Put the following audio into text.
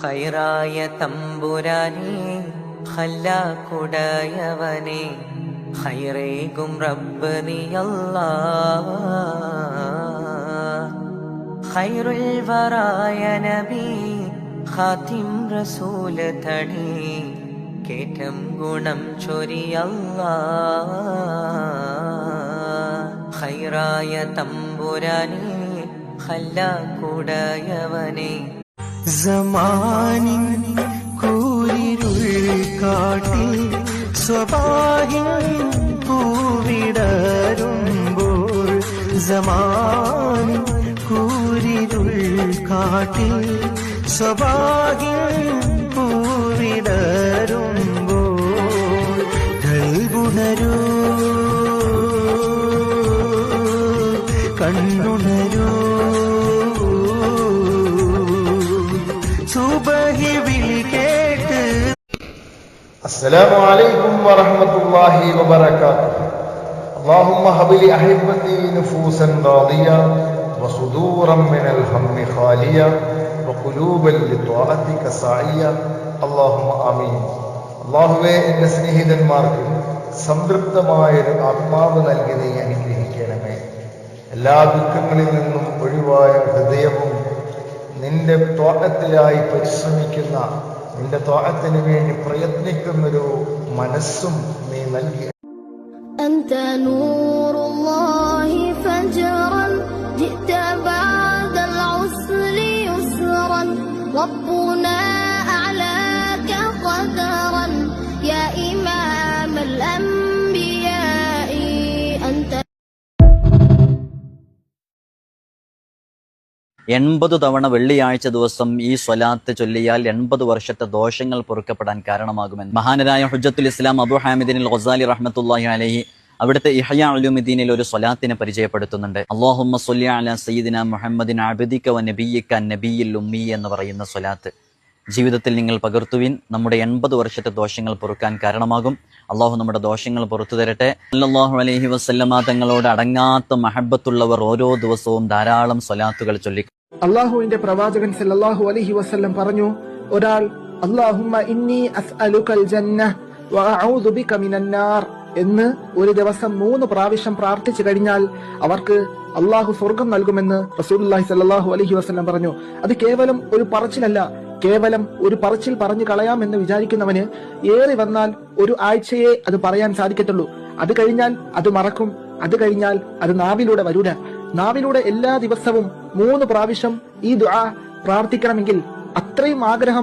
ഖൈറായ തമ്പുരാനേ ഖല്ലാഖുടയവനേ ഖൈറേകും റബ്ബ് നീ അല്ലാഹ്. ഖൈറുൽ വറായ നബി ഖാതിം റസൂൽ തണി കേറ്റം ഗുണം ചൊരിയല്ലാഹ്. ഖൈറായ തമ്പുരാനേ ഖല്ലാഖുടയവനേ സമാനിൻ കൂരിരുൾ കാട്ടിൽ സ്വഭാഹിൻ പൂവിടരുമ്പോൾ സമാനിൻ കൂരിരുൾ കാട്ടിൽ സ്വഭാഹിൻ പൂവിടരുമ്പോൾ കൽബുണരൂ കണ്ണുണരൂ സുബഹി വിളി കേട്ട്. അസ്സലാമു അലൈക്കും വറഹ്മത്തുള്ളാഹി വബറകാതുഹു. അല്ലാഹുമ്മ ഹബ് ലി അഹിബ്ബതി നുഫൂസൻ റാദിയ വസുദൂറൻ മിനൽ ഹമ്മി ഖാലിയ വഖുലൂബൻ ലിത്വാഅതിക സാഇയ. അല്ലാഹുമ്മ ആമീൻ. അല്ലാഹുവേ, എൻ്റെ സ്നേഹിതന്മാർക്ക് സംതൃപ്തമായൊരു ആത്മാവ് നൽകി നീ അനുഗ്രഹിക്കണമേ. എല്ലാ ദുഃഖങ്ങളിൽ നിന്നും ഒഴിവായ ഹൃദയവും നിന്റെ ത്വാഅത്തിലായി പരിശ്രമിക്കുന്ന, നിന്റെ ത്വാഅത്തിന് വേണ്ടി പ്രയത്നിക്കുന്നൊരു മനസ്സും നീ നൽകി. أنت نور الله فجرا جئت بعد العسر يسرا ربنا أعلاك قدرا يا إمام الأنبياء أنت. 80 തവണ വെള്ളിയാഴ്ച ദിവസം ഈ സ്വലാത്ത് ചൊല്ലിയാൽ 80 വർഷത്തെ ദോഷങ്ങൾ പൊറുക്കപ്പെടാൻ കാരണമാകുമെന്ന് മഹാനരായ ഹുജ്ജത്തുൽ ഇസ്ലാം അബൂ ഹാമിദിൻ അൽ ഗസാലി റഹ്മത്തുള്ളാഹി അലൈഹി അവിടുത്തെ ഇഹ്യാ ഉലൂമുദ്ദീനിൽ ഒരു സ്വലാത്തിനെ പരിചയപ്പെടുത്തുന്നുണ്ട്. അല്ലാഹുമ്മ സ്വല്ലി അലാ സയ്യിദിനാ മുഹമ്മദിൻ അബ്ദിക വ നബിയ്യിക നബിയ്യിൽ ഉമ്മി എന്ന് പറയുന്ന സ്വലാത്ത് ജീവിതത്തിൽ നിങ്ങൾ പകർത്തുവിൻ. നമ്മുടെ 80 വർഷത്തെ ദോഷങ്ങൾ പൊറുക്കാൻ കാരണമാകും. അള്ളാഹു നമ്മുടെ ദോഷങ്ങൾ പുറത്തു തരട്ടെ. സല്ലല്ലാഹു അലൈഹി വസല്ലമ തങ്ങളോട് അടങ്ങാത്ത മഹബ്ബത്തുള്ളവർ ഓരോ ദിവസവും ധാരാളം സ്വലാത്തുകൾ ചൊല്ലി. അള്ളാഹുവിന്റെ പ്രവാചകൻ സല്ലല്ലാഹു അലൈഹി വസല്ലം പറഞ്ഞു, ഒരാൾ അല്ലാഹുമ്മ ഇന്നി അസ്അലുകൽ ജന്നഹ വ അഊദു ബിക മിനന്നാർ എന്ന് ഒരു ദിവസം 3 പ്രാവശ്യം പ്രാർത്ഥിച്ചു കഴിഞ്ഞാൽ അവർക്ക് അള്ളാഹു സ്വർഗം നൽകുമെന്ന് റസൂലുള്ളാഹി സല്ലല്ലാഹു അലൈഹി വസല്ലം പറഞ്ഞു. അത് കേവലം ഒരു പറച്ചിലല്ല, കേവലം ഒരു പറച്ചിൽ പറഞ്ഞു കളയാമെന്ന് വിചാരിക്കുന്നവന് ഏറി വന്നാൽ ഒരു ആഴ്ചയെ അത് പറയാൻ സാധിക്കത്തുള്ളൂ. അത് കഴിഞ്ഞാൽ അത് മറക്കും. അത് കഴിഞ്ഞാൽ അത് നാവിലൂടെ വരൂല. നാവിലൂടെ എല്ലാ ദിവസവും 3 പ്രാവശ്യം ഈ ദുആ പ്രാർത്ഥിക്കണമെങ്കിൽ അത്രയും ആഗ്രഹം